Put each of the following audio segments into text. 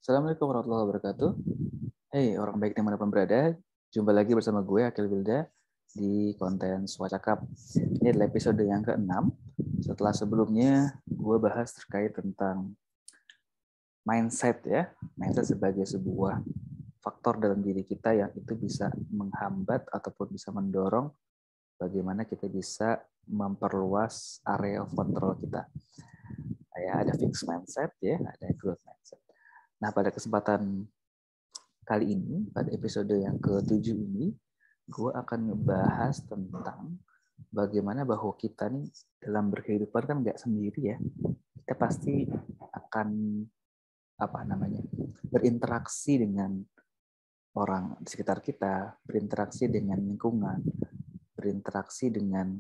Assalamualaikum warahmatullahi wabarakatuh. Hey, orang baik dimanapun berada. Jumpa lagi bersama gue, Akil Wilda, di konten Swacakap. Ini adalah episode yang ke-6. Setelah sebelumnya, gue bahas terkait tentang mindset ya. Mindset sebagai sebuah faktor dalam diri kita yang itu bisa menghambat ataupun bisa mendorong bagaimana kita bisa memperluas area of control kita. Ya, ada fixed mindset ya, ada growth mindset. Nah, pada kesempatan kali ini, pada episode yang ke-7 ini, gue akan ngebahas tentang bagaimana bahwa kita nih dalam berkehidupan kan nggak sendiri ya. Kita pasti akan berinteraksi dengan orang di sekitar kita, berinteraksi dengan lingkungan, berinteraksi dengan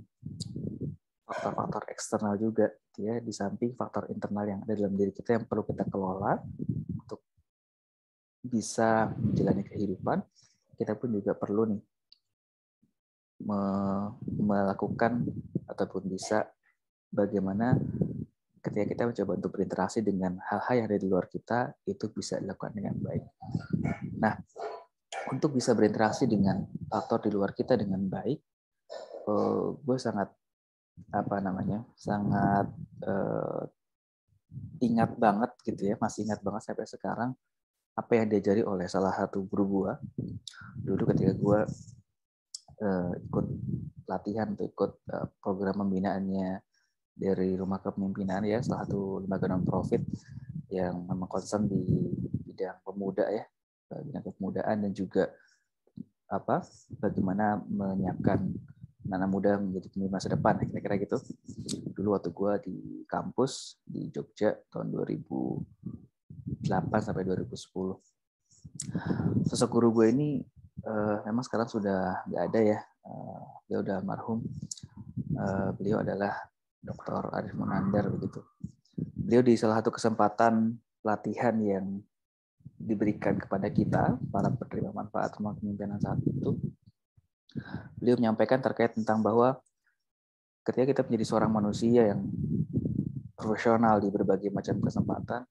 faktor-faktor eksternal juga ya, di samping faktor internal yang ada dalam diri kita yang perlu kita kelola untuk bisa menjalani kehidupan. Kita pun juga perlu nih melakukan ataupun bisa bagaimana ketika kita mencoba untuk berinteraksi dengan hal-hal yang ada di luar kita, itu bisa dilakukan dengan baik. Nah, untuk bisa berinteraksi dengan faktor di luar kita dengan baik, gue sangat ingat banget gitu ya, masih ingat banget sampai sekarang apa yang diajari oleh salah satu guru gue dulu ketika gue ikut latihan atau ikut program pembinaannya dari Rumah Kepemimpinan ya, salah satu lembaga non-profit yang memang concern di bidang pemuda ya, bidang kepemudaan dan juga bagaimana menyiapkan anak muda menjadi pemimpin masa depan, kira-kira gitu. Dulu waktu gue di kampus di Jogja tahun 2008 sampai 2010. Sosok guru gue ini memang sekarang sudah nggak ada ya, dia udah almarhum. Beliau adalah Dr. Arif Munandar begitu. Beliau di salah satu kesempatan pelatihan yang diberikan kepada kita para penerima manfaat rumah kepemimpinan saat itu, beliau menyampaikan terkait tentang bahwa ketika kita menjadi seorang manusia yang profesional di berbagai macam kesempatan,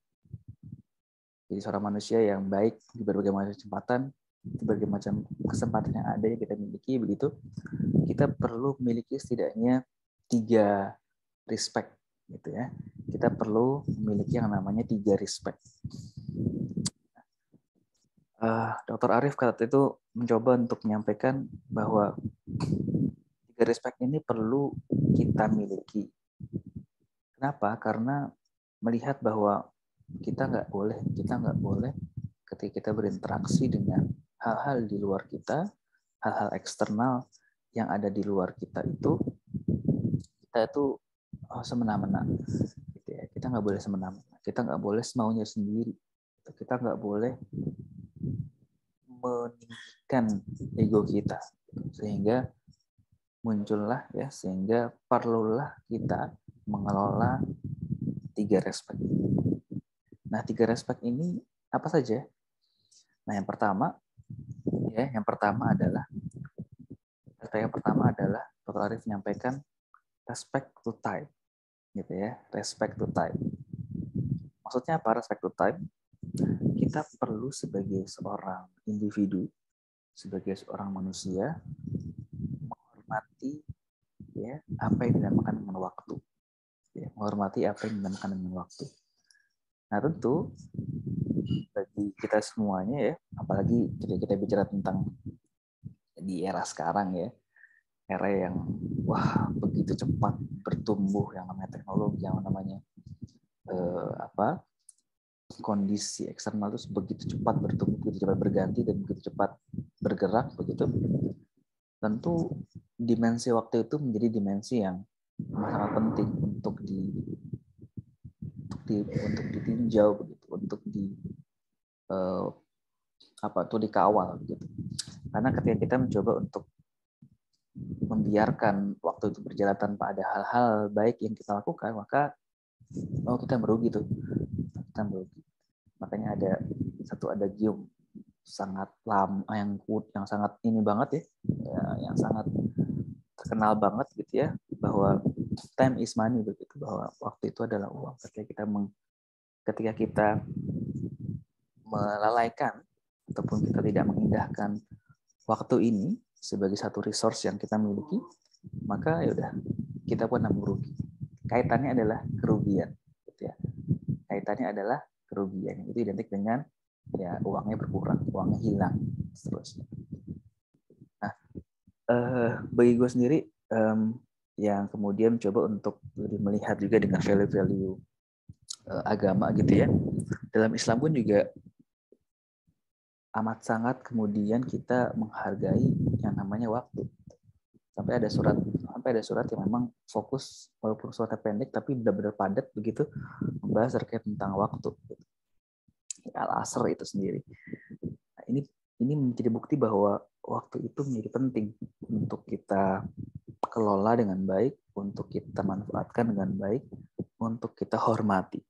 jadi seorang manusia yang baik di berbagai macam kesempatan, di berbagai macam kesempatan yang ada yang kita miliki begitu, kita perlu memiliki setidaknya 3 respect gitu ya. Kita perlu memiliki yang namanya 3 respect. Dr. Arif kata itu mencoba untuk menyampaikan bahwa 3 respect ini perlu kita miliki. Kenapa? Karena melihat bahwa kita nggak boleh ketika kita berinteraksi dengan hal-hal di luar kita, hal-hal eksternal yang ada di luar kita itu semena-mena. Gitu ya. Kita nggak boleh semena-mena. Kita nggak boleh semaunya sendiri. Kita nggak boleh meninggikan ego kita. Sehingga perlulah kita mengelola 3 respect. Nah, 3 respect ini apa saja? Nah, yang pertama adalah Dr. Arif menyampaikan respect to time. Gitu ya, respect to time. Maksudnya apa respect to time? Kita perlu sebagai seorang individu, sebagai seorang manusia menghormati ya apa yang dinamakan dengan waktu. Ya, menghormati apa yang dinamakan dengan waktu. Nah, tentu bagi kita semuanya ya, apalagi ketika kita bicara tentang di era sekarang ya, era yang begitu cepat bertumbuh, yang namanya teknologi, yang namanya kondisi eksternal itu begitu cepat bertumbuh, begitu cepat berganti dan begitu cepat bergerak begitu. Tentu dimensi waktu itu menjadi dimensi yang sangat penting untuk ditinjau begitu, untuk dikawal begitu. Karena ketika kita mencoba untuk membiarkan waktu itu berjalan tanpa ada hal-hal baik yang kita lakukan, maka kita merugi tuh. Kita merugi. Makanya ada satu adagium sangat lama yang sangat ini banget ya, yang sangat terkenal banget gitu ya, bahwa time is money begitu, bahwa waktu itu adalah uang. Ketika kita melalaikan ataupun kita tidak mengindahkan waktu ini sebagai satu resource yang kita miliki, maka ya udah kita pun akan merugi. Kaitannya adalah kerugian, gitu ya. Kaitannya adalah kerugian. Itu identik dengan ya uangnya berkurang, uangnya hilang, seterusnya. Nah, bagi gue sendiri yang kemudian coba untuk lebih melihat juga dengan value-value agama gitu ya. Dalam Islam pun juga amat sangat kemudian kita menghargai yang namanya waktu. Sampai ada surat yang memang fokus, walaupun suratnya pendek tapi benar-benar padat begitu, membahas terkait tentang waktu. Al-Asr itu sendiri. Nah, ini menjadi bukti bahwa waktu itu menjadi penting untuk kita kelola dengan baik, untuk kita manfaatkan dengan baik, untuk kita hormati.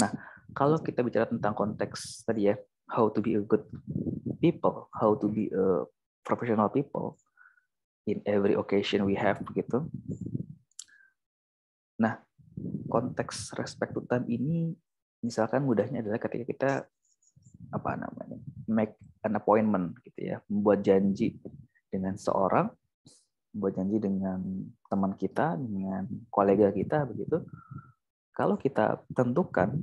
Nah, kalau kita bicara tentang konteks tadi ya, how to be a good people, how to be a professional people in every occasion we have begitu. Nah, konteks respect to time ini misalkan mudahnya adalah ketika kita make an appointment gitu ya, membuat janji dengan seorang, membuat janji dengan teman kita, dengan kolega kita begitu. Kalau kita tentukan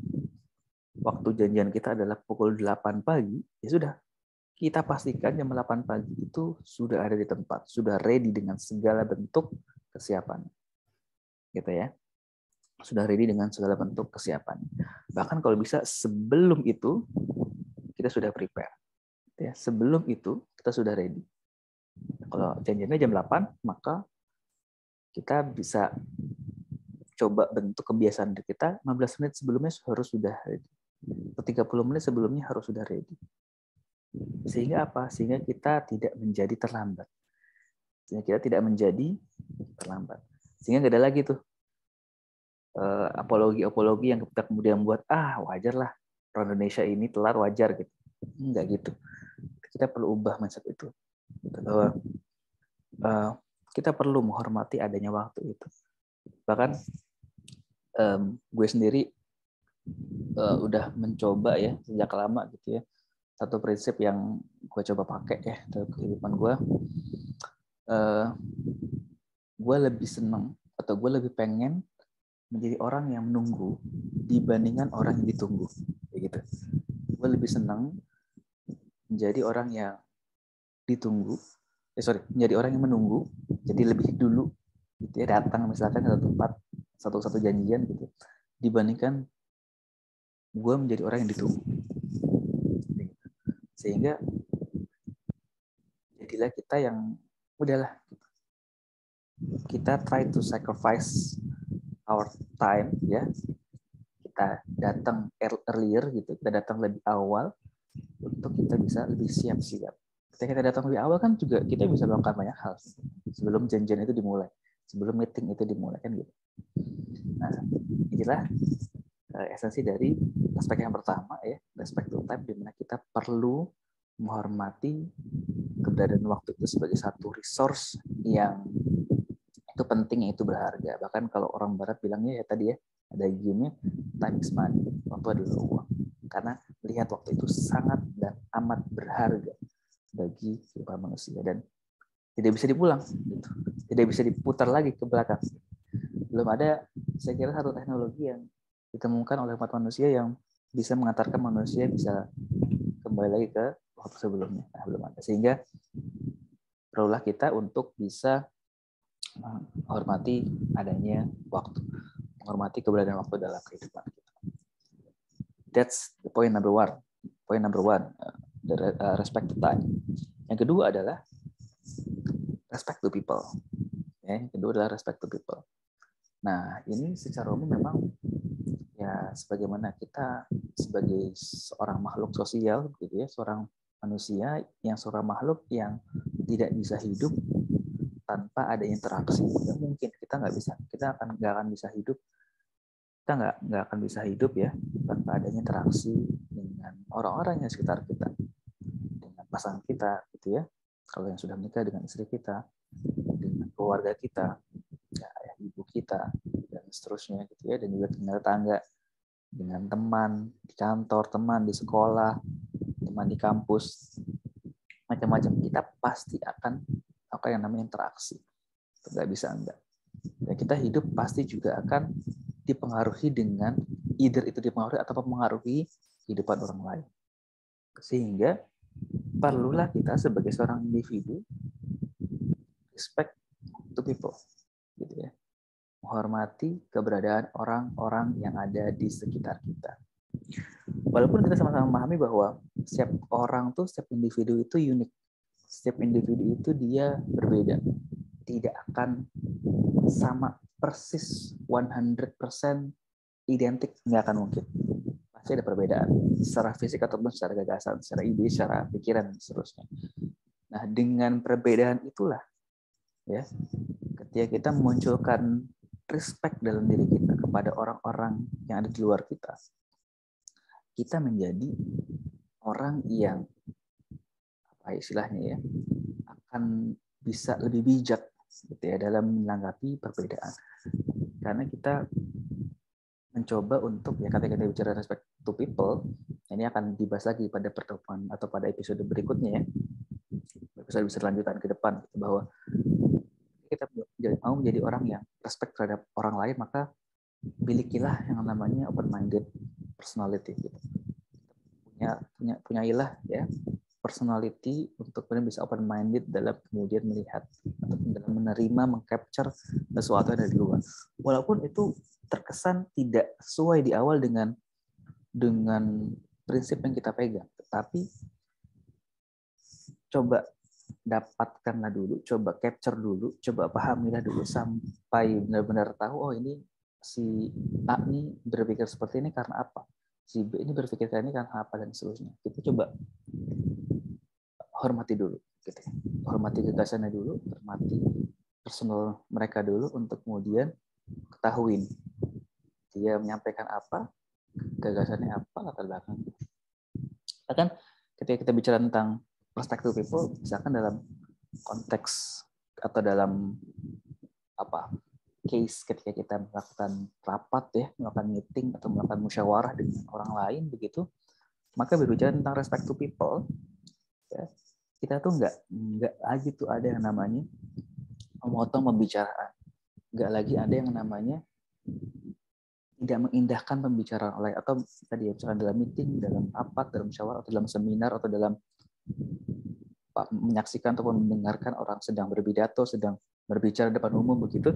waktu janjian kita adalah pukul 8 pagi, ya sudah. Kita pastikan jam 8 pagi itu sudah ada di tempat, sudah ready dengan segala bentuk kesiapan. Gitu ya. Sudah ready dengan segala bentuk kesiapan. Bahkan kalau bisa sebelum itu kita sudah prepare. Ya, sebelum itu kita sudah ready. Kalau janjiannya jam 8, maka kita bisa coba bentuk kebiasaan diri kita 15 menit sebelumnya harus sudah ready. 30 menit sebelumnya harus sudah ready. Sehingga apa? Sehingga kita tidak menjadi terlambat. Sehingga nggak ada lagi tuh apologi yang kita kemudian buat wajar lah orang Indonesia ini telat, wajar gitu. Enggak gitu. Kita perlu ubah mindset itu. Bahwa kita perlu menghormati adanya waktu itu. Bahkan gue sendiri udah mencoba ya sejak lama gitu ya, satu prinsip yang gue coba pakai ya dalam kehidupan gue. Gue lebih senang atau gue lebih pengen menjadi orang yang menunggu dibandingkan orang yang ditunggu, kayak gitu. Gue lebih senang menjadi orang yang ditunggu, menjadi orang yang menunggu, jadi lebih dulu gitu ya, datang misalkan ke satu tempat, satu janjian gitu, dibandingkan gue menjadi orang yang ditunggu. Sehingga jadilah kita yang udahlah, kita try to sacrifice our time ya, kita datang earlier gitu, kita datang lebih awal untuk kita bisa lebih siap-siap. Ketika kita datang lebih awal kan juga kita bisa melakukan banyak hal sebelum janjian itu dimulai, sebelum meeting itu dimulai kan gitu. Nah, inilah esensi dari aspek yang pertama ya, respect to time, di mana kita perlu menghormati keberadaan waktu itu sebagai satu resource yang itu penting, yang itu berharga. Bahkan kalau orang barat bilangnya ya tadi ya, ada idiomnya time is money, waktu adalah uang. Karena melihat waktu itu sangat dan amat berharga bagi kehidupan manusia dan tidak bisa dipulang gitu. Tidak bisa diputar lagi ke belakang. Belum ada, saya kira, satu teknologi yang ditemukan oleh umat manusia yang bisa mengantarkan manusia bisa kembali lagi ke waktu sebelumnya. Nah, belum ada. Sehingga perlulah kita untuk bisa menghormati adanya waktu, menghormati keberadaan waktu dalam kehidupan kita. That's the point number one. Point number one, the respect to time. Yang kedua adalah respect to people. Ya, yang kedua adalah respect to people. Nah, ini secara umum memang ya sebagaimana kita sebagai seorang makhluk sosial gitu ya, seorang manusia yang seorang makhluk yang tidak bisa hidup tanpa ada interaksi. Ya, mungkin kita nggak akan bisa hidup, kita nggak akan bisa hidup ya tanpa adanya interaksi dengan orang-orang yang sekitar kita, dengan pasangan kita gitu ya, kalau yang sudah menikah dengan istri kita, dengan keluarga kita, ya, ayah ibu kita dan seterusnya gitu ya, dan juga dengan tetangga. dengan teman di kantor, teman di sekolah, teman di kampus, macam-macam. Kita pasti akan yang namanya interaksi. Nggak bisa enggak. Dan kita hidup pasti juga akan dipengaruhi dengan either itu dipengaruhi atau mempengaruhi kehidupan orang lain. Sehingga perlulah kita sebagai seorang individu respect to people, gitu ya. Menghormati keberadaan orang-orang yang ada di sekitar kita. Walaupun kita sama-sama memahami bahwa setiap orang tuh, setiap individu itu unik. Setiap individu itu dia berbeda. Tidak akan sama persis 100% identik, nggak akan mungkin. Pasti ada perbedaan secara fisik ataupun secara gagasan, secara ide, secara pikiran, dan seterusnya. Nah, dengan perbedaan itulah ya, ketika kita memunculkan respect dalam diri kita kepada orang-orang yang ada di luar kita, kita menjadi orang yang apa istilahnya ya, akan bisa lebih bijak gitu ya dalam menanggapi perbedaan. Karena kita mencoba untuk ya, ketika kita bicara respect to people, ini akan dibahas lagi pada pertemuan atau pada episode berikutnya ya, episode lanjutan ke depan, bahwa kita mau menjadi orang yang respect terhadap orang lain, maka milikilah yang namanya open minded personality gitu. Punyailah ya personality untuk kemudian bisa open minded dalam kemudian melihat atau dalam menerima, mengcapture sesuatu yang ada di luar. Walaupun itu terkesan tidak sesuai di awal dengan prinsip yang kita pegang, tetapi coba dapatkanlah dulu, coba capture dulu, coba pahamilah dulu sampai benar-benar tahu, oh ini si A ini berpikir seperti ini karena apa, si B ini berpikir ini karena apa, dan seterusnya. Kita coba hormati dulu, gitu ya. Hormati gagasannya dulu, hormati personal mereka dulu, untuk kemudian ketahuin dia menyampaikan apa, gagasannya apa, latar belakangnya. Bahkan ketika kita bicara tentang perspective people, misalkan dalam konteks atau dalam case ketika kita melakukan rapat ya, melakukan meeting atau melakukan musyawarah dengan orang lain begitu, maka berbicara tentang respect to people ya, kita tuh nggak lagi tuh ada yang namanya memotong pembicaraan, nggak lagi ada yang namanya tidak mengindahkan pembicaraan lain, atau tadi ya, misalkan dalam meeting, dalam rapat, dalam musyawarah, atau dalam seminar, atau dalam menyaksikan ataupun mendengarkan orang sedang berpidato, sedang berbicara depan umum begitu,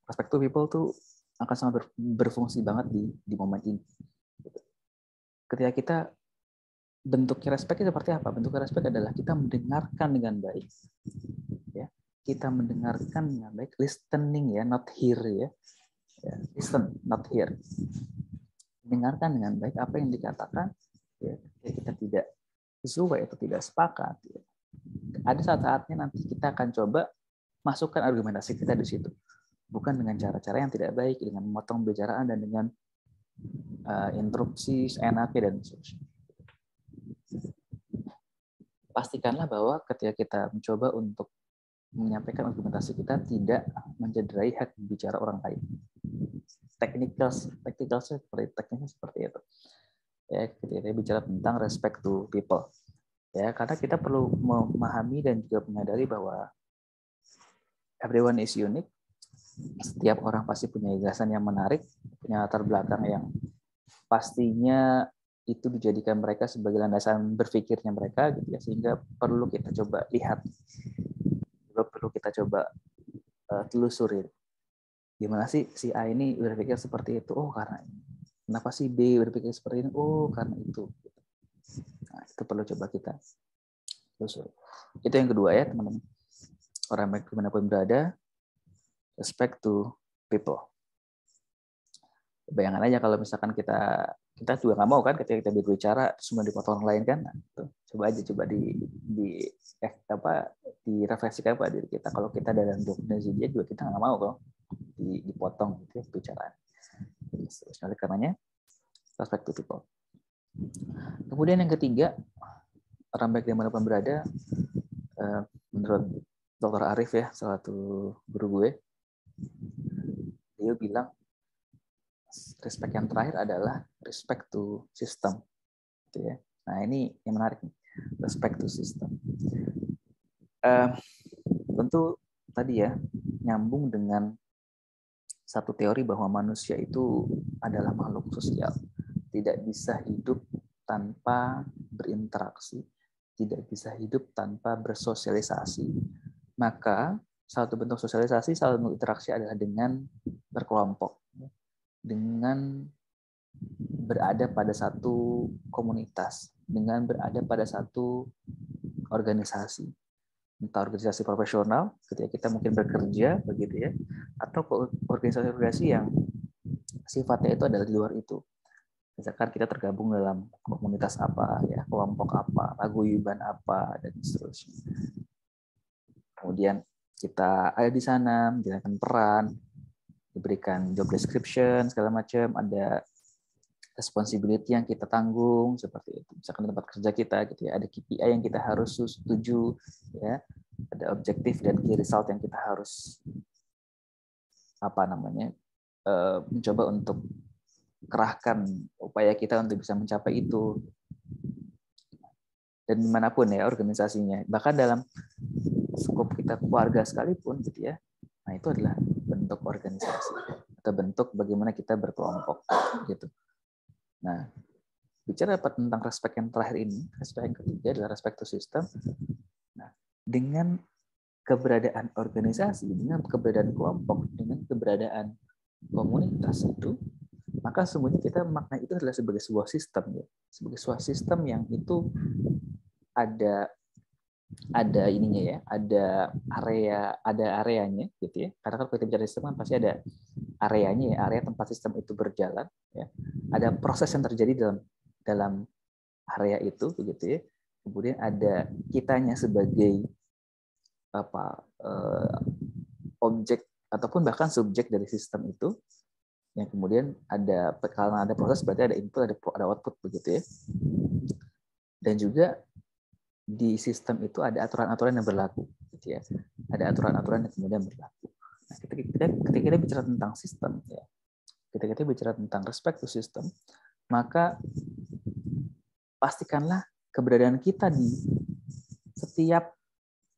respect to people tuh akan sangat berfungsi banget di momen ini. Ketika kita bentuknya respect seperti apa? Bentuknya respect adalah kita mendengarkan dengan baik, ya, kita mendengarkan dengan baik, listening ya, not hear ya, listen not hear. Dengarkan dengan baik apa yang dikatakan, ya, kita tidak sesuai atau tidak sepakat. Ya. Ada saat-saatnya nanti kita akan coba masukkan argumentasi kita di situ, bukan dengan cara-cara yang tidak baik, dengan memotong pembicaraan dan dengan interupsi seenaknya dan seterusnya. Pastikanlah bahwa ketika kita mencoba untuk menyampaikan argumentasi kita tidak mencederai hak bicara orang lain. Tekniknya seperti itu. Ya, kita bicara tentang respect to people. Ya, karena kita perlu memahami dan juga menyadari bahwa everyone is unique. Setiap orang pasti punya gagasan yang menarik, punya latar belakang yang pastinya itu dijadikan mereka sebagai landasan berpikirnya mereka, gitu ya. Sehingga perlu kita coba lihat, perlu kita coba telusuri. Gimana sih si A ini berpikir seperti itu? Oh, karena ini. Kenapa si B berpikir seperti ini? Oh, karena itu. Nah, itu perlu coba kita telusuri. Itu yang kedua ya, teman-teman. Orang baik dimanapun berada, respect to people. Bayangan aja kalau misalkan kita juga nggak mau kan ketika kita berbicara semua dipotong orang lain kan. Nah, coba direfleksikan pada diri kita. Kalau kita dalam definisi dia juga kita nggak mau kok dipotong gitu ya bicaraan. Oleh karenanya respect to people. Kemudian yang ketiga, orang baik dimanapun berada, menurut Dr. Arif ya, salah satu guru gue, dia bilang respect yang terakhir adalah respect to system. Gitu ya. Nah, ini yang menarik nih, respect to system. Tentu tadi ya, nyambung dengan satu teori bahwa manusia itu adalah makhluk sosial. Tidak bisa hidup tanpa berinteraksi, tidak bisa hidup tanpa bersosialisasi. Maka satu bentuk sosialisasi, satu bentuk interaksi adalah dengan berkelompok, dengan berada pada satu komunitas, dengan berada pada satu organisasi. Entah organisasi profesional, ketika kita mungkin bekerja, begitu ya, atau organisasi-organisasi yang sifatnya itu adalah di luar itu. Misalkan kita tergabung dalam komunitas apa, ya, kelompok apa, paguyuban apa, dan seterusnya. Kemudian kita ada di sana, menjalankan peran, diberikan job description, segala macam, ada responsibility yang kita tanggung, seperti itu. Misalkan di tempat kerja kita, gitu ya, ada KPI yang kita harus tuju, ya, ada objektif dan key result yang kita harus mencoba untuk kerahkan upaya kita untuk bisa mencapai itu, dan dimanapun ya organisasinya, bahkan dalam skop kita keluarga sekalipun, gitu ya. Nah, itu adalah bentuk organisasi atau bentuk bagaimana kita berkelompok, gitu. Nah, bicara tentang respect yang terakhir ini, respect yang ketiga adalah respect to system. Nah, dengan keberadaan organisasi, dengan keberadaan kelompok, dengan keberadaan komunitas itu, maka semuanya kita makna itu adalah sebagai sebuah sistem, ya, sebagai sebuah sistem yang itu ada ininya ya, ada areanya, gitu ya. Karena kalau kita bicara sistem kan pasti ada areanya ya, area tempat sistem itu berjalan, ya. Ada proses yang terjadi dalam area itu, begitu ya. Kemudian ada kitanya sebagai objek ataupun bahkan subjek dari sistem itu, yang kemudian karena ada proses berarti ada input, ada output, begitu ya. Dan juga di sistem itu ada aturan-aturan yang berlaku, gitu ya. Ada aturan-aturan yang kemudian berlaku. Nah, ketika kita bicara tentang sistem, ya, ketika kita bicara tentang respect to system, maka pastikanlah keberadaan kita di setiap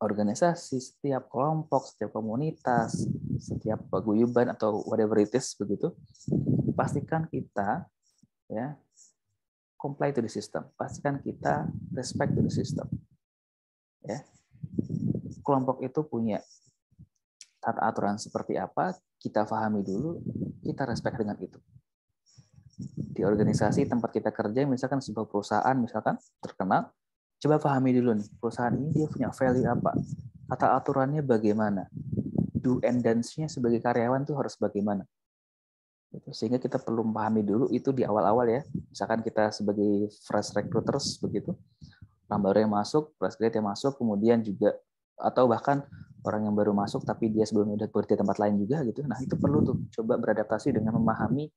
organisasi, setiap kelompok, setiap komunitas, setiap paguyuban atau whatever it is, begitu. Pastikan kita, ya, comply to the system. Pastikan kita respect to the system. Ya. Kelompok itu punya tata aturan seperti apa, kita pahami dulu, kita respect dengan itu. Di organisasi tempat kita kerja, misalkan sebuah perusahaan misalkan terkenal, coba pahami dulu nih, perusahaan ini dia punya value apa, tata aturannya bagaimana, do and dance-nya sebagai karyawan tuh harus bagaimana. Sehingga kita perlu memahami dulu itu di awal-awal ya. Misalkan kita sebagai fresh recruiters, begitu, orang baru yang masuk, fresh grade yang masuk, kemudian juga atau bahkan orang yang baru masuk tapi dia sebelumnya udah bekerja di tempat lain juga, gitu. Nah, itu perlu tuh coba beradaptasi dengan memahami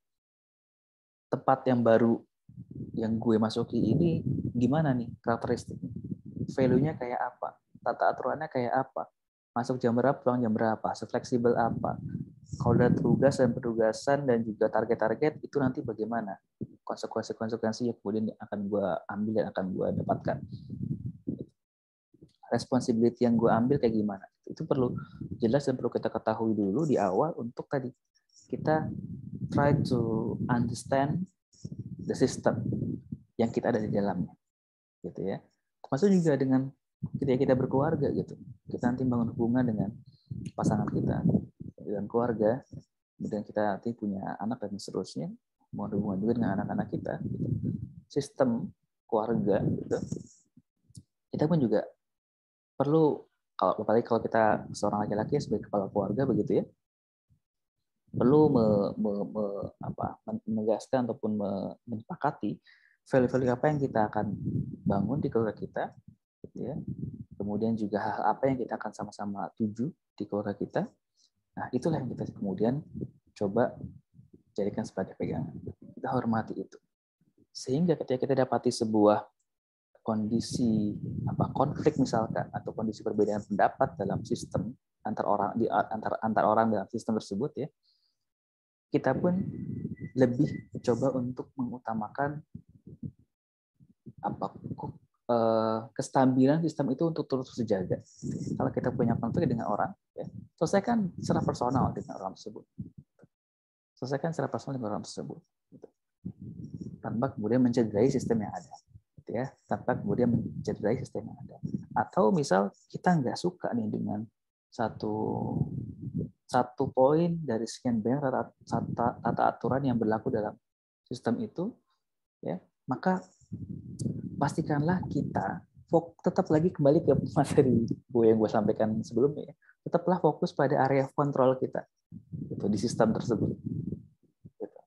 tempat yang baru yang gue masuki ini gimana nih karakteristiknya, value-nya kayak apa, tata aturannya kayak apa, masuk jam berapa, pulang jam berapa, sefleksibel apa, kalau ada tugas dan penugasan dan juga target-target itu nanti bagaimana, konsekuensi yang kemudian akan gue ambil dan akan gue dapatkan, responsibility yang gue ambil kayak gimana, itu perlu jelas dan perlu kita ketahui dulu di awal untuk tadi kita try to understand the system yang kita ada di dalamnya, gitu ya. Termasuk juga dengan ketika kita berkeluarga, gitu. Kita nanti bangun hubungan dengan pasangan kita, dengan keluarga, kemudian kita nanti punya anak dan seterusnya, bangun hubungan juga dengan anak-anak kita. Gitu. Sistem keluarga, gitu. Kita pun juga perlu, apalagi kalau kita seorang laki-laki sebagai kepala keluarga, begitu ya, perlu menegaskan ataupun menyepakati value-value apa yang kita akan bangun di keluarga kita, gitu ya. Kemudian juga hal apa yang kita akan sama-sama tuju di keluarga kita. Nah, itulah yang kita kemudian coba jadikan sebagai pegangan. Kita hormati itu. Sehingga ketika kita dapati sebuah kondisi konflik misalkan atau kondisi perbedaan pendapat dalam sistem antar orang dalam sistem tersebut, ya, kita pun lebih coba untuk mengutamakan kestabilan sistem itu untuk terus terjaga. Kalau kita punya konflik dengan orang, ya, selesaikan secara personal dengan orang tersebut. Selesaikan secara personal dengan orang tersebut. Tanpa kemudian mencederai sistem yang ada. Gitu ya. Tanpa kemudian mencederai sistem yang ada. Atau misal kita nggak suka nih dengan satu poin dari sekian banyak tata aturan yang berlaku dalam sistem itu, ya, maka pastikanlah kita tetap lagi kembali ke materi yang gue sampaikan sebelumnya, ya. Tetaplah fokus pada area kontrol kita gitu, di sistem tersebut gitu.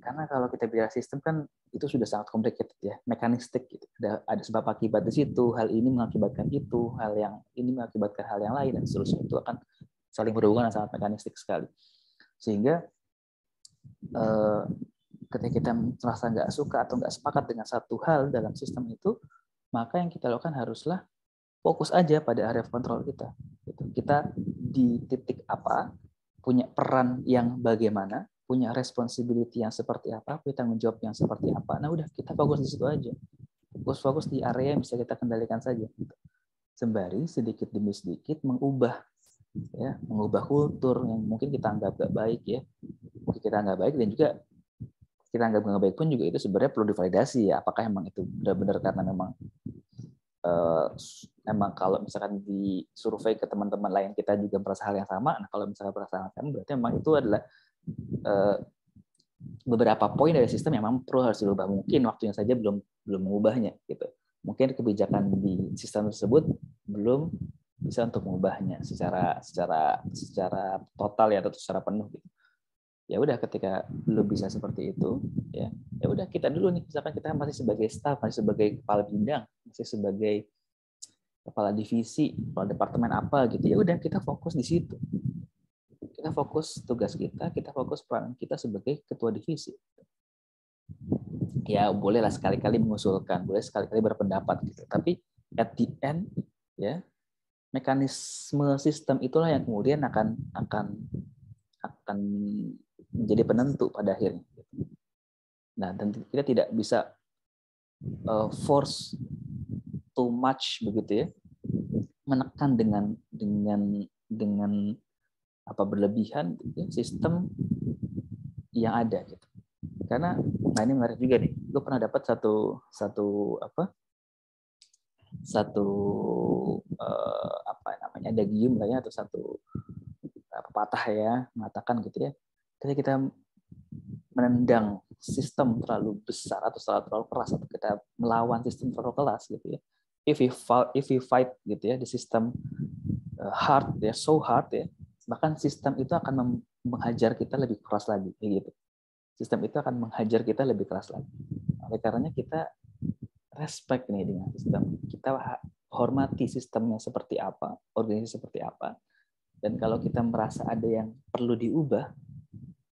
Karena kalau kita bicara sistem kan itu sudah sangat complicated, ya, mekanistik gitu. Ada sebab akibat di situ, hal ini mengakibatkan itu, hal yang ini mengakibatkan hal yang lain, dan seterusnya. Itu akan saling berhubungan dan sangat mekanistik sekali. Sehingga ketika kita merasa nggak suka atau nggak sepakat dengan satu hal dalam sistem itu, maka yang kita lakukan haruslah fokus aja pada area kontrol kita. Kita di titik apa, punya peran yang bagaimana, punya responsibility yang seperti apa, punya tanggung jawab yang seperti apa. Nah udah, kita fokus di situ aja. Fokus di area yang bisa kita kendalikan saja. Sembari sedikit demi sedikit mengubah kultur yang mungkin kita anggap nggak baik, ya. Mungkin kita anggap baik, dan juga kita anggap nggak baik pun juga itu sebenarnya perlu divalidasi, ya. Apakah emang itu benar-benar karena memang kalau misalkan di survei ke teman-teman lain kita juga merasa hal yang sama. Nah kalau misalkan merasa hal yang sama, berarti memang itu adalah beberapa poin dari sistem yang memang perlu harus dirubah. Mungkin waktunya saja belum mengubahnya gitu. Mungkin kebijakan di sistem tersebut belum bisa untuk mengubahnya secara total, ya, atau secara penuh gitu. Ya udah, ketika belum bisa seperti itu, ya udah, kita dulu nih, misalkan kita masih sebagai staf, masih sebagai kepala bidang, masih sebagai kepala divisi, kepala departemen apa gitu, ya udah, kita fokus di situ. Kita fokus tugas kita fokus peran kita sebagai ketua divisi. Ya bolehlah sekali-kali mengusulkan, boleh sekali-kali berpendapat gitu. Tapi at the end, ya, mekanisme sistem itulah yang kemudian akan menjadi penentu pada akhirnya. Nah, dan kita tidak bisa force too much begitu, ya, menekan dengan berlebihan gitu, sistem yang ada gitu. Karena ini menarik juga nih. Lu pernah dapat satu dagium lah, ya, atau satu pepatah, ya, mengatakan gitu, ya. Ketika kita menendang sistem terlalu besar atau terlalu keras, atau kita melawan sistem terlalu keras gitu, ya. If we fight gitu, ya, the system hard, ya, so hard, ya, bahkan sistem itu akan menghajar kita lebih keras lagi, gitu. Sistem itu akan menghajar kita lebih keras lagi. Oleh karenanya kita respect nih dengan sistem. Kita hormati sistemnya seperti apa, organisasi seperti apa. Dan kalau kita merasa ada yang perlu diubah,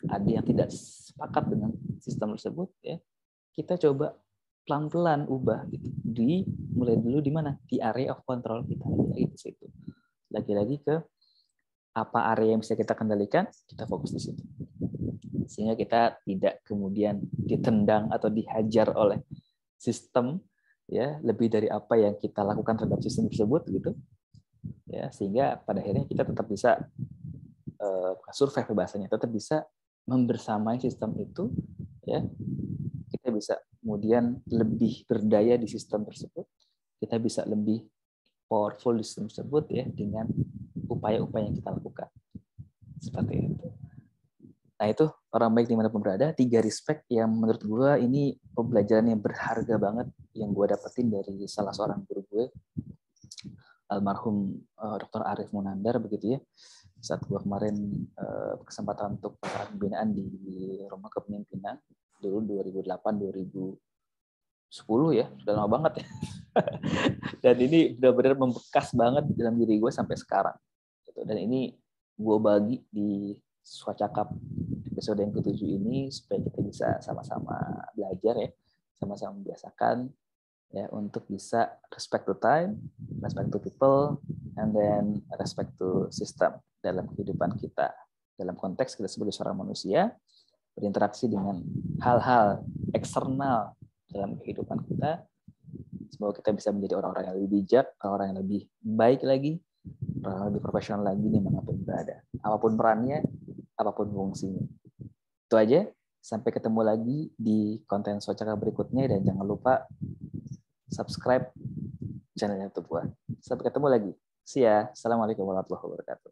ada yang tidak sepakat dengan sistem tersebut, ya, kita coba pelan-pelan ubah gitu. Mulai dulu di mana? Di area of control kita. Lagi-lagi ke apa area yang bisa kita kendalikan, kita fokus di situ. Sehingga kita tidak kemudian ditendang atau dihajar oleh sistem, ya, lebih dari apa yang kita lakukan terhadap sistem tersebut gitu, ya, sehingga pada akhirnya kita tetap bisa survive, bahasanya, tetap bisa membersamai sistem itu, ya. Kita bisa kemudian lebih berdaya di sistem tersebut, kita bisa lebih powerful di sistem tersebut, ya, dengan upaya-upaya yang kita lakukan seperti itu. Nah, itu orang baik dimanapun berada, 3 respect yang menurut gue ini pembelajaran yang berharga banget yang gue dapetin dari salah seorang guru gue, almarhum Dr. Arif Munandar begitu, ya. Saat gue kemarin kesempatan untuk pembinaan di Rumah Kepemimpinan dulu 2008-2010, ya, sudah lama banget, ya. Dan ini benar-benar membekas banget dalam diri gue sampai sekarang. Dan ini gue bagi di Swacakap episode yang ke-7 ini supaya kita bisa sama-sama belajar, ya, sama-sama membiasakan, ya, untuk bisa respect to time, respect to people, and then respect to system dalam kehidupan kita, dalam konteks kita sebagai seorang manusia, berinteraksi dengan hal-hal eksternal dalam kehidupan kita. Semoga kita bisa menjadi orang-orang yang lebih bijak, orang-orang yang lebih baik lagi, orang yang lebih profesional lagi dimanapun berada. Apapun perannya, apapun fungsinya. Itu aja. Sampai ketemu lagi di konten Swacaka berikutnya, dan jangan lupa subscribe channel YouTube gua. Sampai ketemu lagi. See ya. Assalamualaikum warahmatullahi wabarakatuh.